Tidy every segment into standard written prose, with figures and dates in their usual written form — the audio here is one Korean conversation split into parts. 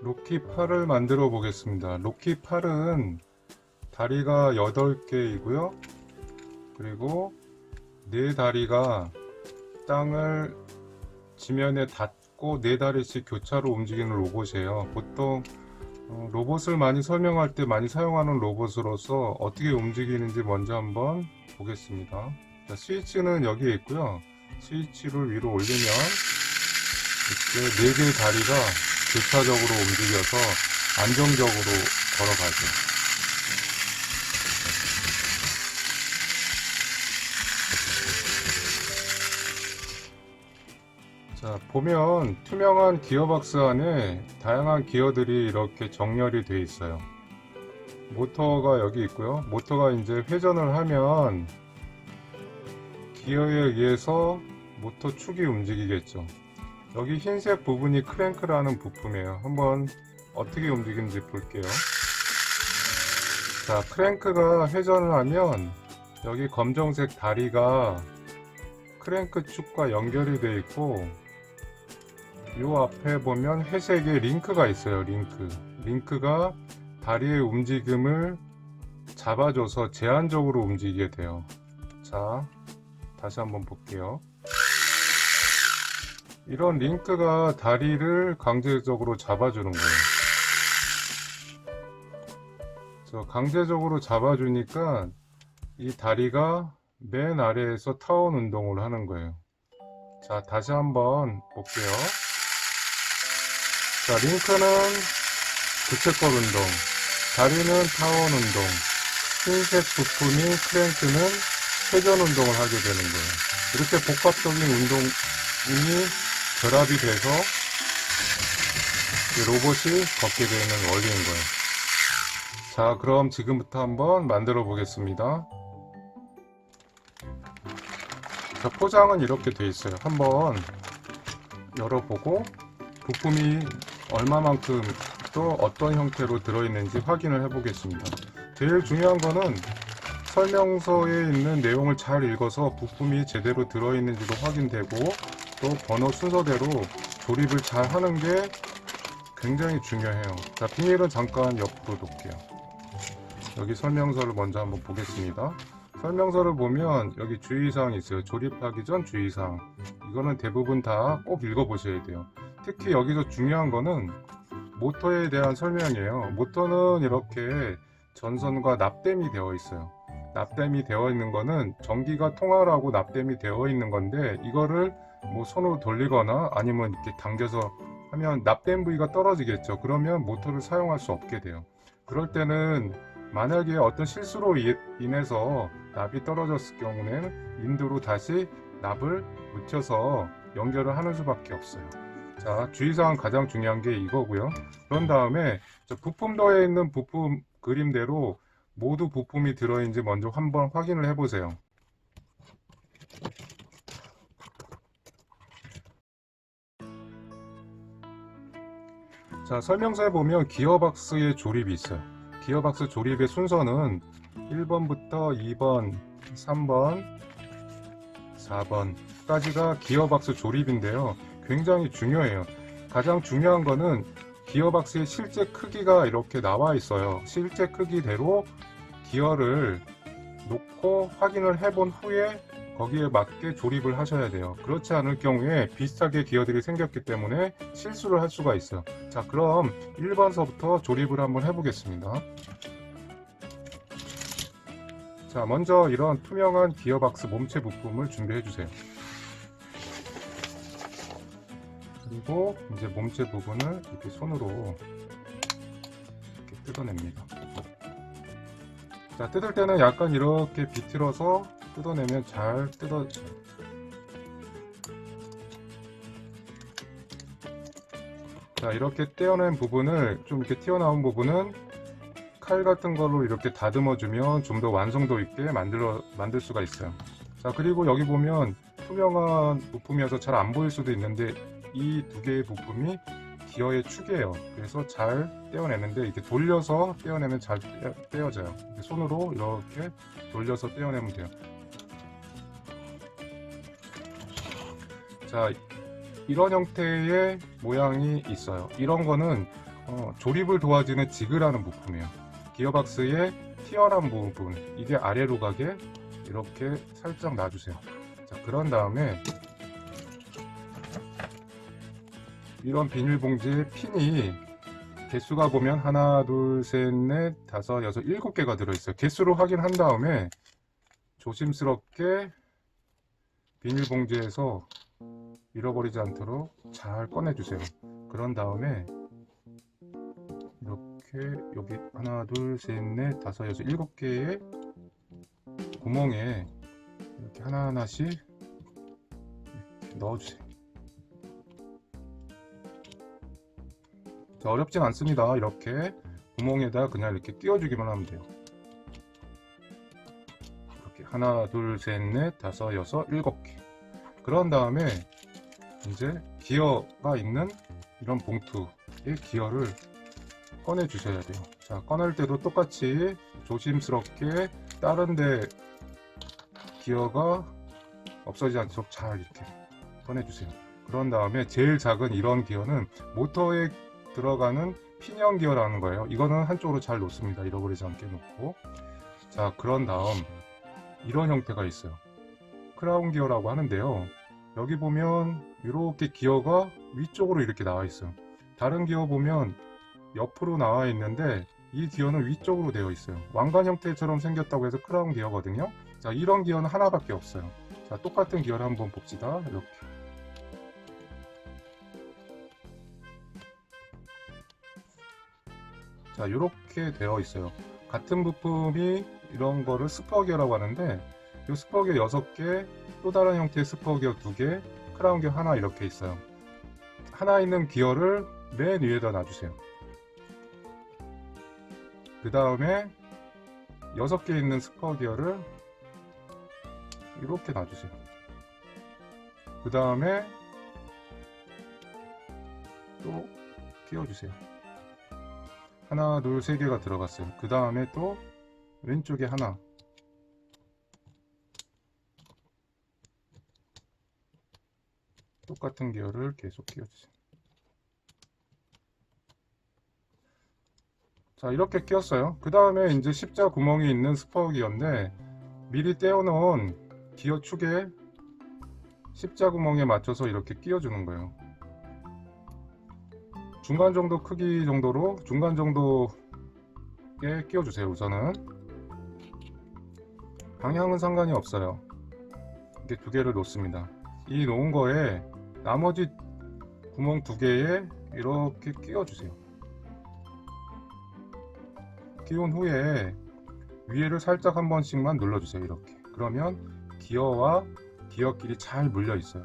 로키 팔을 만들어 보겠습니다. 로키 팔은 다리가 8개이고요. 그리고 네 다리가 땅을 지면에 닿고 네 다리씩 교차로 움직이는 로봇이에요. 보통 로봇을 많이 설명할 때 많이 사용하는 로봇으로서 어떻게 움직이는지 먼저 한번 보겠습니다. 자, 스위치는 여기에 있고요. 스위치를 위로 올리면 이렇게 네 개의 다리가 교차적으로 움직여서 안정적으로 걸어가죠. 자, 보면 투명한 기어박스 안에 다양한 기어들이 이렇게 정렬이 되어 있어요. 모터가 여기 있고요. 모터가 이제 회전을 하면 기어에 의해서 모터 축이 움직이겠죠. 여기 흰색 부분이 크랭크라는 부품이에요. 한번 어떻게 움직이는지 볼게요. 자, 크랭크가 회전을 하면 여기 검정색 다리가 크랭크 축과 연결이 되어 있고, 요 앞에 보면 회색의 링크가 있어요. 링크가 다리의 움직임을 잡아줘서 제한적으로 움직이게 돼요. 자, 다시 한번 볼게요. 이런 링크가 다리를 강제적으로 잡아주는 거예요. 강제적으로 잡아주니까 이 다리가 맨 아래에서 타원 운동을 하는 거예요. 자, 다시 한번 볼게요. 자, 링크는 부채꼴 운동, 다리는 타원 운동, 흰색 부품이 크랭크는 회전 운동을 하게 되는 거예요. 이렇게 복합적인 운동이 결합이 돼서 로봇이 걷게 되는 원리인 거예요. 자, 그럼 지금부터 한번 만들어 보겠습니다. 자, 포장은 이렇게 돼 있어요. 한번 열어보고 부품이 얼마만큼 또 어떤 형태로 들어있는지 확인을 해 보겠습니다. 제일 중요한 거는 설명서에 있는 내용을 잘 읽어서 부품이 제대로 들어있는지도 확인되고, 또 번호 순서대로 조립을 잘 하는 게 굉장히 중요해요. 자, 비닐은 잠깐 옆으로 놓을게요. 여기 설명서를 먼저 한번 보겠습니다. 설명서를 보면 여기 주의사항이 있어요. 조립하기 전 주의사항. 이거는 대부분 다 꼭 읽어보셔야 돼요. 특히 여기서 중요한 거는 모터에 대한 설명이에요. 모터는 이렇게 전선과 납땜이 되어 있어요. 납땜이 되어 있는 거는 전기가 통하라고 하고 납땜이 되어 있는 건데, 이거를 뭐 손으로 돌리거나 아니면 이렇게 당겨서 하면 납땜 부위가 떨어지겠죠. 그러면 모터를 사용할 수 없게 돼요. 그럴 때는 만약에 어떤 실수로 인해서 납이 떨어졌을 경우는 인두로 다시 납을 묻혀서 연결을 하는 수밖에 없어요. 자, 주의사항 가장 중요한 게 이거고요. 그런 다음에 부품도에 있는 부품 그림대로 모두 부품이 들어있는지 먼저 한번 확인을 해 보세요. 자, 설명서에 보면 기어박스의 조립이 있어요. 기어박스 조립의 순서는 1번부터 2번, 3번, 4번까지가 기어박스 조립인데요. 굉장히 중요해요. 가장 중요한 거는 기어박스의 실제 크기가 이렇게 나와 있어요. 실제 크기대로 기어를 놓고 확인을 해본 후에 거기에 맞게 조립을 하셔야 돼요. 그렇지 않을 경우에 비슷하게 기어들이 생겼기 때문에 실수를 할 수가 있어요. 자, 그럼 1번서부터 조립을 한번 해보겠습니다. 자, 먼저 이런 투명한 기어박스 몸체 부품을 준비해 주세요. 그리고 이제 몸체 부분을 이렇게 손으로 이렇게 뜯어냅니다. 자, 뜯을 때는 약간 이렇게 비틀어서 뜯어내면 잘 뜯어져요. 자, 이렇게 떼어낸 부분을, 좀 이렇게 튀어나온 부분은 칼 같은 걸로 이렇게 다듬어 주면 좀 더 완성도 있게 만들 수가 있어요. 자, 그리고 여기 보면 투명한 부품이어서 잘 안 보일 수도 있는데 이 두 개의 부품이 기어의 축이에요. 그래서 잘 떼어내는데 이렇게 돌려서 떼어내면 잘 떼어져요. 손으로 이렇게 돌려서 떼어내면 돼요. 자, 이런 형태의 모양이 있어요. 이런 거는 조립을 도와주는 지그라는 부품이에요. 기어박스의 튀어나온 부분, 이게 아래로 가게 이렇게 살짝 놔주세요. 자, 그런 다음에 이런 비닐봉지에 핀이 개수가 보면 하나, 둘, 셋, 넷, 다섯, 여섯, 7개가 들어있어요. 개수로 확인한 다음에 조심스럽게 비닐봉지에서 잃어버리지 않도록 잘 꺼내주세요. 그런 다음에 이렇게 여기 하나, 둘, 셋, 넷, 다섯, 여섯, 7개의 구멍에 이렇게 하나하나씩 이렇게 넣어주세요. 자, 어렵진 않습니다. 이렇게 구멍에다 그냥 이렇게 끼워주기만 하면 돼요. 이렇게 하나, 둘, 셋, 넷, 다섯, 여섯, 7개. 그런 다음에 이제 기어가 있는 이런 봉투의 기어를 꺼내 주셔야 돼요. 자, 꺼낼 때도 똑같이 조심스럽게 다른데 기어가 없어지지 않도록 잘 이렇게 꺼내 주세요. 그런 다음에 제일 작은 이런 기어는 모터에 들어가는 핀형 기어라는 거예요. 이거는 한쪽으로 잘 놓습니다. 잃어버리지 않게 놓고. 자, 그런 다음 이런 형태가 있어요. 크라운 기어라고 하는데요. 여기 보면 이렇게 기어가 위쪽으로 이렇게 나와 있어요. 다른 기어 보면 옆으로 나와 있는데 이 기어는 위쪽으로 되어 있어요. 왕관 형태처럼 생겼다고 해서 크라운 기어거든요. 자, 이런 기어는 하나밖에 없어요. 자, 똑같은 기어를 한번 봅시다. 이렇게. 자, 이렇게 되어 있어요. 같은 부품이 이런 거를 스퍼기어라고 하는데 이 스퍼기어 6개, 또 다른 형태의 스퍼기어 2개, 크라운 기어 하나 이렇게 있어요. 하나 있는 기어를 맨 위에다 놔주세요. 그 다음에 6개 있는 스퍼기어를 이렇게 놔주세요. 그 다음에 또 끼워주세요. 하나, 둘, 3개가 들어갔어요. 그 다음에 또 왼쪽에 하나, 똑같은 기어를 계속 끼워주세요. 자, 이렇게 끼웠어요. 그 다음에 이제 십자 구멍이 있는 스퍼 기어인데 미리 떼어놓은 기어 축에 십자 구멍에 맞춰서 이렇게 끼워주는 거예요. 중간 정도 크기 정도로 중간 정도에 끼워주세요. 우선은 방향은 상관이 없어요. 이렇게 2개를 놓습니다. 이 놓은 거에 나머지 구멍 2개에 이렇게 끼워주세요. 끼운 후에 위에를 살짝 한 번씩만 눌러주세요. 이렇게. 그러면 기어와 기어끼리 잘 물려 있어요.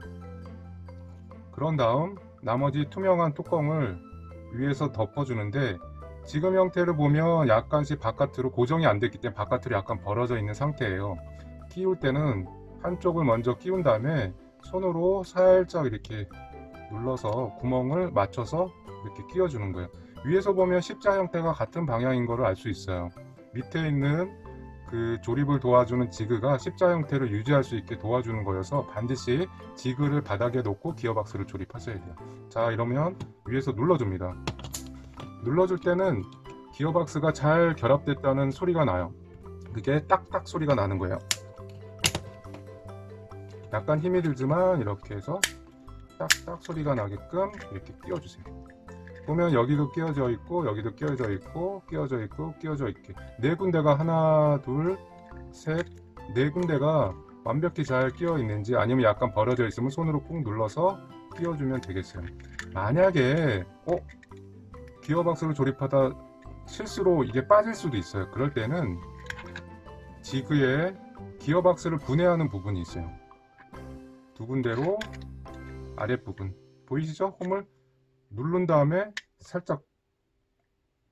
그런 다음 나머지 투명한 뚜껑을 위에서 덮어주는데 지금 형태를 보면 약간씩 바깥으로 고정이 안 됐기 때문에 바깥으로 약간 벌어져 있는 상태예요. 끼울 때는 한쪽을 먼저 끼운 다음에 손으로 살짝 이렇게 눌러서 구멍을 맞춰서 이렇게 끼워주는 거예요. 위에서 보면 십자 형태가 같은 방향인 것을 알 수 있어요. 밑에 있는 그 조립을 도와주는 지그가 십자 형태를 유지할 수 있게 도와주는 거여서 반드시 지그를 바닥에 놓고 기어박스를 조립하셔야 돼요. 자, 이러면 위에서 눌러줍니다. 눌러줄 때는 기어박스가 잘 결합됐다는 소리가 나요. 그게 딱딱 소리가 나는 거예요. 약간 힘이 들지만 이렇게 해서 딱딱 소리가 나게끔 이렇게 끼워주세요. 보면 여기도 끼워져 있고 여기도 끼워져 있고 끼워져 있고 끼워져 있게 4군데가 하나, 둘, 셋, 4군데가 완벽히 잘 끼워 있는지 아니면 약간 벌어져 있으면 손으로 꾹 눌러서 끼워주면 되겠어요. 만약에 기어박스를 조립하다 실수로 이게 빠질 수도 있어요. 그럴 때는 지그에 기어박스를 분해하는 부분이 있어요. 2군데로 아랫부분 보이시죠? 홈을 누른 다음에 살짝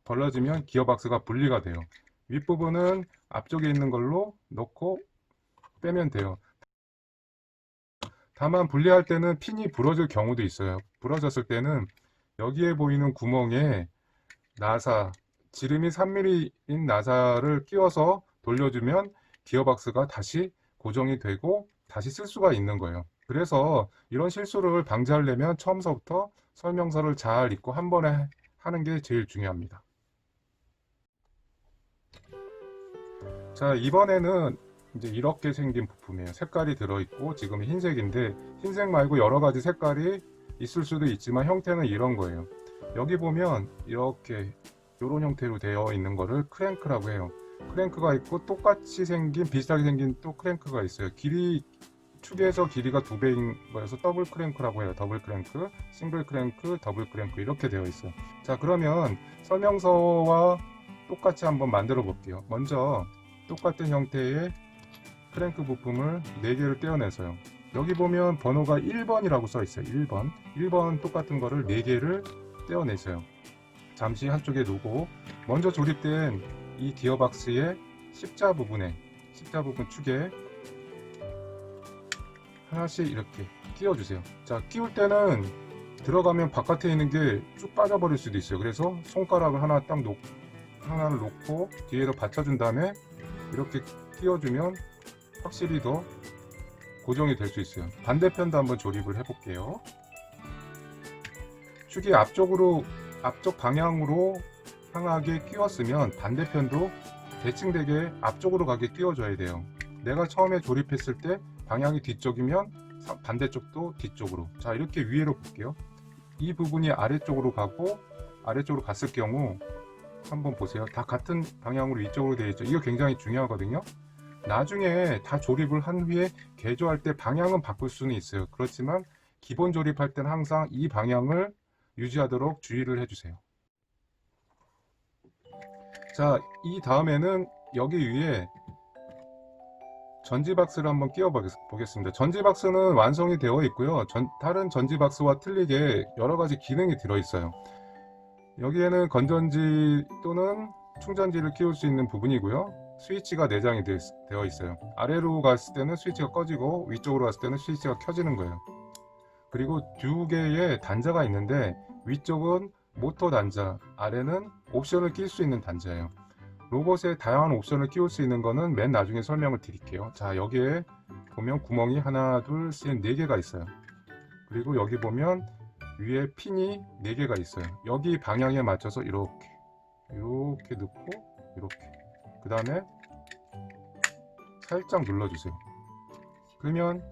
벌려지면 기어박스가 분리가 돼요. 윗부분은 앞쪽에 있는 걸로 넣고 빼면 돼요. 다만 분리할 때는 핀이 부러질 경우도 있어요. 부러졌을 때는 여기에 보이는 구멍에 나사, 지름이 3mm인 나사를 끼워서 돌려주면 기어박스가 다시 고정이 되고 다시 쓸 수가 있는 거예요. 그래서 이런 실수를 방지하려면 처음서부터 설명서를 잘 읽고 한 번에 하는 게 제일 중요합니다. 자, 이번에는 이제 이렇게 생긴 부품이에요. 색깔이 들어있고 지금 흰색인데, 흰색 말고 여러 가지 색깔이 있을 수도 있지만 형태는 이런 거예요. 여기 보면 이렇게 이런 형태로 되어 있는 거를 크랭크라고 해요. 크랭크가 있고 똑같이 생긴, 비슷하게 생긴 또 크랭크가 있어요. 축에서 길이가 2배인 거여서 더블 크랭크라고 해요. 더블 크랭크, 싱글 크랭크, 더블 크랭크 이렇게 되어 있어요. 자, 그러면 설명서와 똑같이 한번 만들어 볼게요. 먼저 똑같은 형태의 크랭크 부품을 4개를 떼어내서요. 여기 보면 번호가 1번이라고 써 있어요. 1번 똑같은 거를 4개를 떼어내세요. 잠시 한쪽에 두고, 먼저 조립된 이 기어박스의 십자 부분 축에 하나씩 이렇게 끼워주세요. 자, 끼울 때는 들어가면 바깥에 있는 게 쭉 빠져버릴 수도 있어요. 그래서 손가락을 하나를 놓고 뒤에서 받쳐준 다음에 이렇게 끼워주면 확실히 더 고정이 될 수 있어요. 반대편도 한번 조립을 해볼게요. 축이 앞쪽 방향으로 향하게 끼웠으면 반대편도 대칭되게 앞쪽으로 가게 끼워줘야 돼요. 내가 처음에 조립했을 때 방향이 뒤쪽이면 반대쪽도 뒤쪽으로. 자, 이렇게 위로 볼게요. 이 부분이 아래쪽으로 갔을 경우 한번 보세요. 다 같은 방향으로 이쪽으로 되어 있죠. 이거 굉장히 중요하거든요. 나중에 다 조립을 한 후에 개조할 때 방향은 바꿀 수는 있어요. 그렇지만 기본 조립할 때는 항상 이 방향을 유지하도록 주의를 해주세요. 자, 이 다음에는 여기 위에 전지박스를 한번 끼워 보겠습니다. 전지박스는 완성이 되어 있고요. 다른 전지박스와 틀리게 여러가지 기능이 들어있어요. 여기에는 건전지 또는 충전지를 끼울 수 있는 부분이고요. 스위치가 내장이 되어 있어요. 아래로 갔을 때는 스위치가 꺼지고 위쪽으로 갔을 때는 스위치가 켜지는 거예요. 그리고 2개의 단자가 있는데, 위쪽은 모터 단자, 아래는 옵션을 끼울 수 있는 단자예요. 로봇에 다양한 옵션을 끼울 수 있는 거는 맨 나중에 설명을 드릴게요. 자, 여기에 보면 구멍이 하나, 둘, 셋, 4개가 있어요. 그리고 여기 보면 위에 핀이 4개가 있어요. 여기 방향에 맞춰서 이렇게 넣고 이렇게, 그 다음에 살짝 눌러주세요. 그러면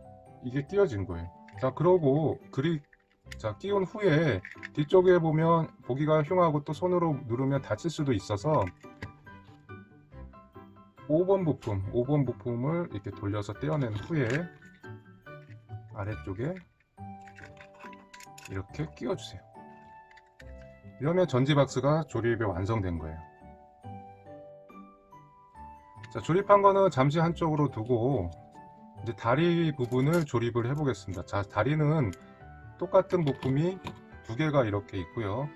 이게 끼워진 거예요. 자, 그러고 끼운 후에 뒤쪽에 보면 보기가 흉하고 또 손으로 누르면 다칠 수도 있어서 5번 부품을 이렇게 돌려서 떼어낸 후에 아래쪽에 이렇게 끼워주세요. 이러면 전지박스가 조립이 완성된 거예요. 자, 조립한 거는 잠시 한쪽으로 두고 이제 다리 부분을 조립을 해 보겠습니다. 자, 다리는 똑같은 부품이 2개가 이렇게 있고요.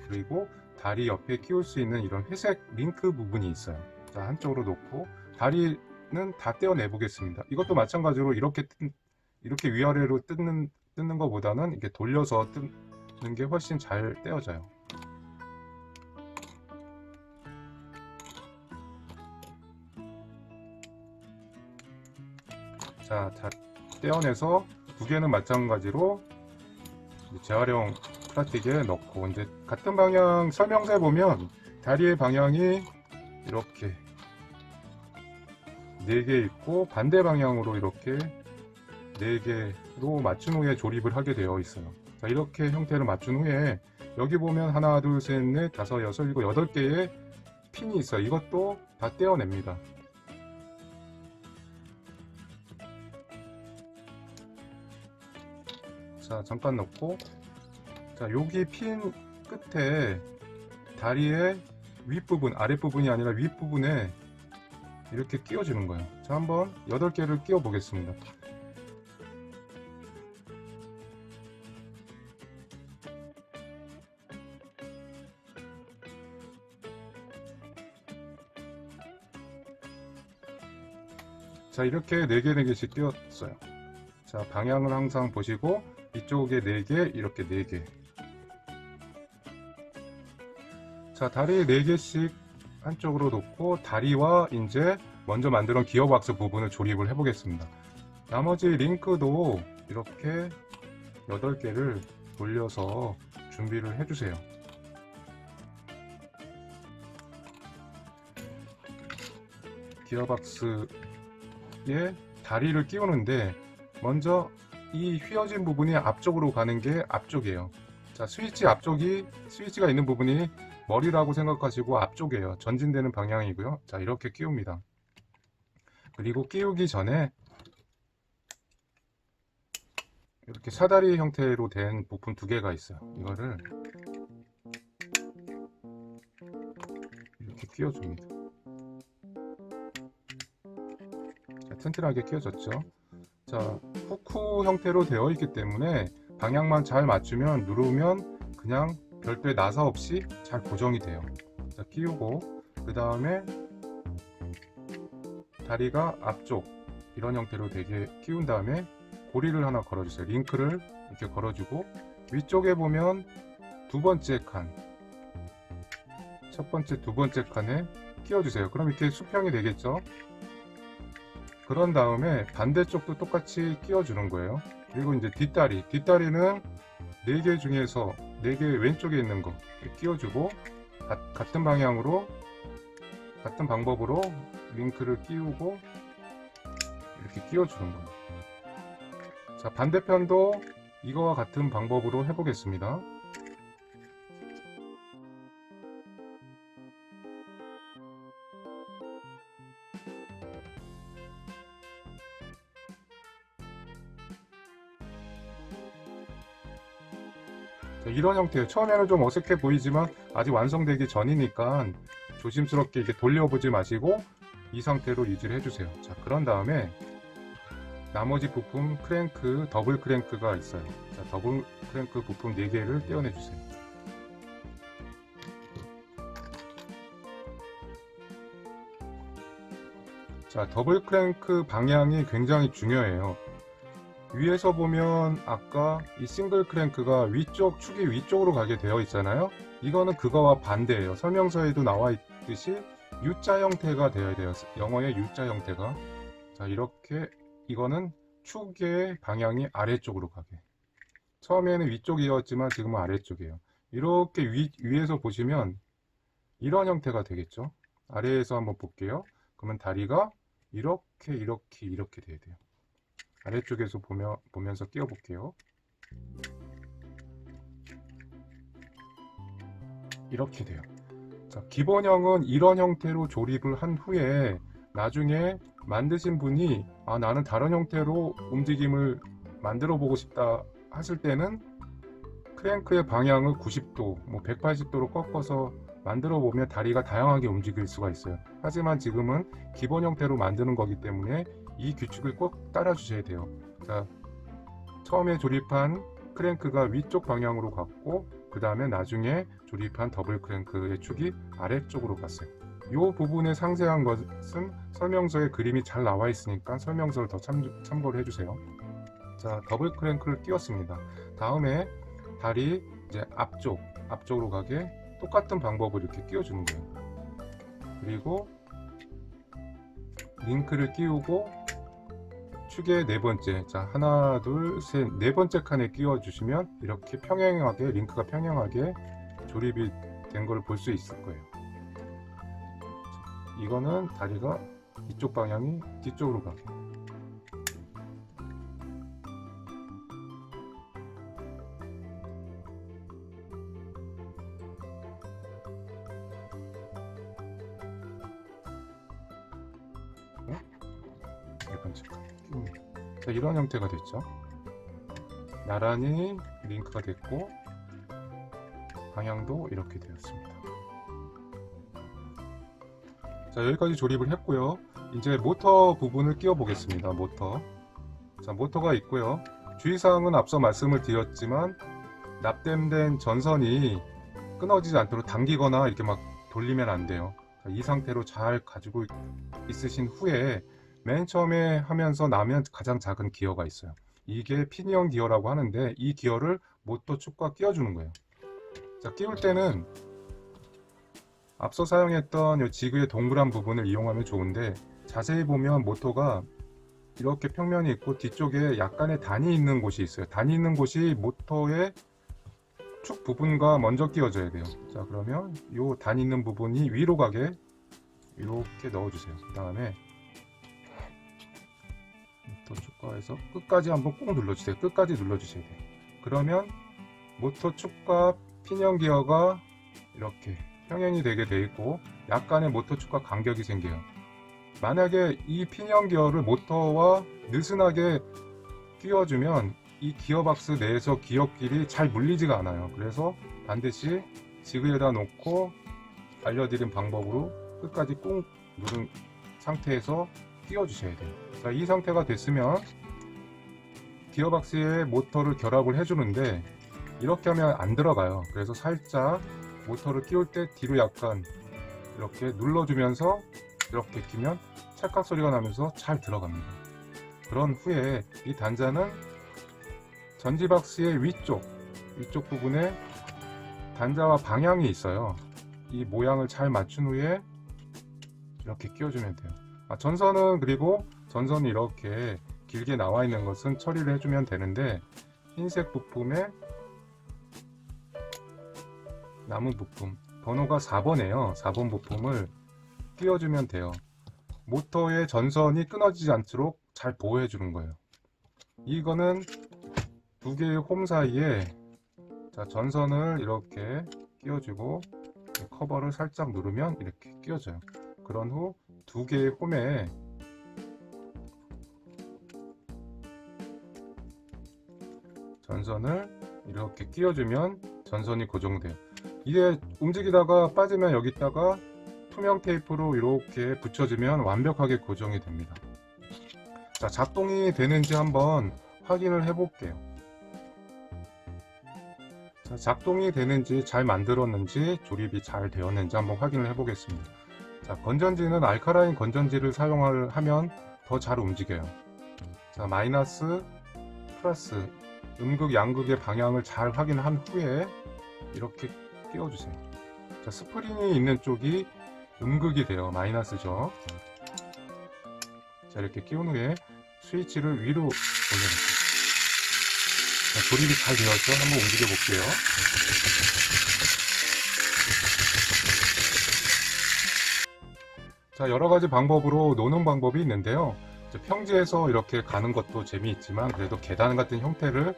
그리고 다리 옆에 끼울 수 있는 이런 회색 링크 부분이 있어요. 자, 한쪽으로 놓고 다리는 다 떼어내 보겠습니다. 이것도 마찬가지로 이렇게 위아래로 뜯는 것보다는 이렇게 돌려서 뜯는 게 훨씬 잘 떼어져요. 자, 떼어내서 2개는 마찬가지로 재활용 플라스틱에 넣고, 이제 같은 방향 설명서에 보면 다리의 방향이 이렇게 4개 있고 반대 방향으로 이렇게 4개로 맞춘 후에 조립을 하게 되어 있어요. 자, 이렇게 형태를 맞춘 후에 여기 보면 하나, 둘, 셋, 넷, 다섯, 여섯, 일곱, 8개의 핀이 있어요. 이것도 다 떼어냅니다. 자, 잠깐 넣고, 자, 여기 핀 끝에 다리의 윗부분, 아랫부분이 아니라 윗부분에 이렇게 끼워주는 거예요. 자, 한번 8개를 끼워 보겠습니다. 자, 이렇게 4개씩 끼웠어요. 자, 방향을 항상 보시고 이쪽에 4개, 이렇게 4개. 자, 다리 4개씩 한쪽으로 놓고 다리와 이제 먼저 만들어 기어박스 부분을 조립을 해 보겠습니다. 나머지 링크도 이렇게 8개를 돌려서 준비를 해 주세요. 기어박스에 다리를 끼우는데 먼저 이 휘어진 부분이 앞쪽으로 가는 게 앞쪽이에요. 자, 스위치가 있는 부분이 머리라고 생각하시고 앞쪽이에요. 전진되는 방향이고요. 자, 이렇게 끼웁니다. 그리고 끼우기 전에 이렇게 사다리 형태로 된 부품 두 개가 있어요. 이거를 이렇게 끼워줍니다. 자, 튼튼하게 끼워졌죠. 자, 후크 형태로 되어 있기 때문에 방향만 잘 맞추면 누르면 그냥 별도의 나사 없이 잘 고정이 돼요. 자, 끼우고 그 다음에 다리가 앞쪽 이런 형태로 되게 끼운 다음에 고리를 하나 걸어주세요. 링크를 이렇게 걸어주고 위쪽에 보면 두 번째 칸, 첫 번째, 두 번째 칸에 끼워주세요. 그럼 이렇게 수평이 되겠죠. 그런 다음에 반대쪽도 똑같이 끼워주는 거예요. 그리고 이제 뒷다리는 4개 중에서 4개 왼쪽에 있는 거 끼워주고 같은 방향으로 같은 방법으로 링크를 끼우고 이렇게 끼워주는 거예요. 자, 반대편도 이거와 같은 방법으로 해보겠습니다. 자, 이런 형태예요. 처음에는 좀 어색해 보이지만 아직 완성되기 전이니까 조심스럽게 이렇게 돌려보지 마시고 이 상태로 유지를 해주세요. 자, 그런 다음에 나머지 부품 크랭크, 더블 크랭크가 있어요. 자, 더블 크랭크 부품 4개를 떼어내 주세요. 자, 더블 크랭크 방향이 굉장히 중요해요. 위에서 보면 아까 이 싱글 크랭크가 축이 위쪽으로 가게 되어 있잖아요. 이거는 그거와 반대예요. 설명서에도 나와 있듯이 U자 형태가 되어야 돼요. 영어의 U자 형태가. 자, 이렇게 이거는 축의 방향이 아래쪽으로 가게. 처음에는 위쪽이었지만 지금은 아래쪽이에요. 이렇게 위에서 보시면 이런 형태가 되겠죠. 아래에서 한번 볼게요. 그러면 다리가 이렇게 돼야 돼요. 아래쪽에서 보면서 끼워 볼게요. 이렇게 돼요. 자, 기본형은 이런 형태로 조립을 한 후에 나중에 만드신 분이 나는 다른 형태로 움직임을 만들어 보고 싶다 하실 때는 크랭크의 방향을 90도, 180도로 꺾어서 만들어 보면 다리가 다양하게 움직일 수가 있어요. 하지만 지금은 기본 형태로 만드는 거기 때문에 이 규칙을 꼭 따라 주셔야 돼요. 자, 처음에 조립한 크랭크가 위쪽 방향으로 갔고 그 다음에 나중에 조립한 더블 크랭크의 축이 아래쪽으로 갔어요. 이 부분의 상세한 것은 설명서에 그림이 잘 나와 있으니까 설명서를 더 참고를 해주세요. 자, 더블 크랭크를 끼웠습니다. 다음에 다리 이제 앞쪽으로 가게 똑같은 방법으로 이렇게 끼워주는 거예요. 그리고 링크를 끼우고 축의 네 번째, 자, 하나, 둘, 셋, 네 번째 칸에 끼워주시면 이렇게 평행하게, 링크가 평행하게 조립이 된 걸 볼 수 있을 거예요. 이거는 다리가 이쪽 방향이 뒤쪽으로 가게. 자, 이런 형태가 됐죠. 나란히 링크가 됐고 방향도 이렇게 되었습니다. 자, 여기까지 조립을 했고요. 이제 모터 부분을 끼워 보겠습니다. 자, 모터가 있고요. 주의사항은 앞서 말씀을 드렸지만 납땜된 전선이 끊어지지 않도록 당기거나 이렇게 막 돌리면 안 돼요. 자, 이 상태로 잘 가지고 있으신 후에 맨 처음에 하면서 나면 가장 작은 기어가 있어요. 이게 피니언 기어라고 하는데 이 기어를 모터 축과 끼워주는 거예요. 자, 끼울 때는 앞서 사용했던 이 지그의 동그란 부분을 이용하면 좋은데 자세히 보면 모터가 이렇게 평면이 있고 뒤쪽에 약간의 단이 있는 곳이 있어요. 단이 있는 곳이 모터의 축 부분과 먼저 끼워져야 돼요. 자, 그러면 이 단 있는 부분이 위로 가게 이렇게 넣어주세요. 그 다음에 모터 축과에서 끝까지 한번 꾹 눌러주세요. 끝까지 눌러주셔야 돼요. 그러면 모터 축과 피니언 기어가 이렇게 평행이 되게 돼 있고 약간의 모터 축과 간격이 생겨요. 만약에 이 피니언 기어를 모터와 느슨하게 끼워주면 이 기어박스 내에서 기어끼리 잘 물리지가 않아요. 그래서 반드시 지그에다 놓고 알려드린 방법으로 끝까지 꾹 누른 상태에서 끼워주셔야 돼요. 자, 이 상태가 됐으면 기어박스에 모터를 결합을 해주는데 이렇게 하면 안 들어가요. 그래서 살짝 모터를 끼울 때 뒤로 약간 이렇게 눌러주면서 이렇게 끼면 찰칵 소리가 나면서 잘 들어갑니다. 그런 후에 이 단자는 전지박스의 위쪽 부분에 단자와 방향이 있어요. 이 모양을 잘 맞춘 후에 이렇게 끼워주면 돼요. 전선은 그리고 전선이 이렇게 길게 나와 있는 것은 처리를 해주면 되는데 흰색 부품에 남은 부품 번호가 4번이에요. 4번 부품을 끼워주면 돼요. 모터의 전선이 끊어지지 않도록 잘 보호해 주는 거예요. 이거는 두 개의 홈 사이에 자, 전선을 이렇게 끼워주고 커버를 살짝 누르면 이렇게 끼워져요. 그런 후 두 개의 홈에 전선을 이렇게 끼워주면 전선이 고정돼요. 이게 움직이다가 빠지면 여기다가 투명 테이프로 이렇게 붙여주면 완벽하게 고정이 됩니다. 자, 작동이 되는지 한번 확인을 해 볼게요. 자, 작동이 되는지 잘 만들었는지 조립이 잘 되었는지 한번 확인을 해 보겠습니다. 자, 건전지는 알카라인 건전지를 사용하면 더 잘 움직여요. 자, 마이너스 플러스 음극 양극의 방향을 잘 확인한 후에 이렇게 끼워주세요. 자, 스프링이 있는 쪽이 음극이 돼요. 마이너스죠. 자, 이렇게 끼운 후에 스위치를 위로 올려놓습니다. 자, 조립이 잘 되었죠? 한번 움직여 볼게요. 자, 여러가지 방법으로 노는 방법이 있는데요. 평지에서 이렇게 가는 것도 재미있지만 그래도 계단 같은 형태를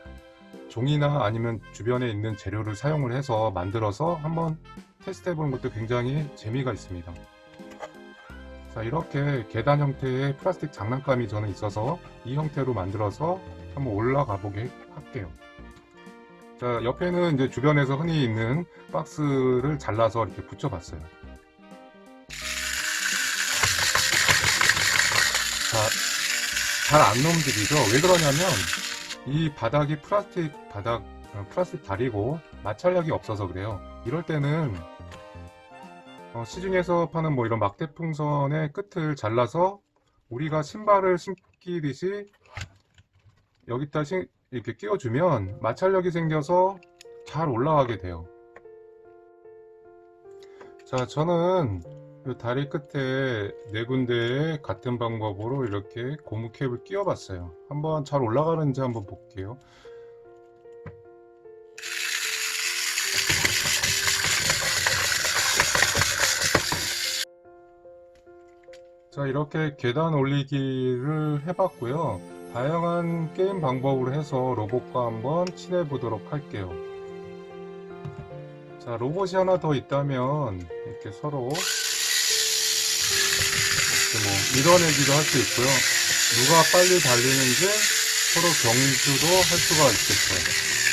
종이나 아니면 주변에 있는 재료를 사용을 해서 만들어서 한번 테스트 해보는 것도 굉장히 재미가 있습니다. 자, 이렇게 계단 형태의 플라스틱 장난감이 저는 있어서 이 형태로 만들어서 한번 올라가 보게 할게요. 자, 옆에는 이제 주변에서 흔히 있는 박스를 잘라서 이렇게 붙여 봤어요. 자, 잘 안 움직이죠? 왜 그러냐면 이 바닥이 플라스틱 다리고 마찰력이 없어서 그래요. 이럴 때는 시중에서 파는 뭐 이런 막대 풍선의 끝을 잘라서 우리가 신발을 신기듯이 여기다 이렇게 끼워주면 마찰력이 생겨서 잘 올라가게 돼요. 자, 저는 이 다리 끝에 네 군데에 같은 방법으로 이렇게 고무 캡을 끼워 봤어요. 한번 잘 올라가는지 한번 볼게요. 자, 이렇게 계단 올리기를 해봤고요. 다양한 게임 방법으로 해서 로봇과 한번 친해 보도록 할게요. 자, 로봇이 하나 더 있다면 이렇게 서로 뭐 밀어내기도 할 수 있고요. 누가 빨리 달리는지 서로 경주도 할 수가 있겠어요.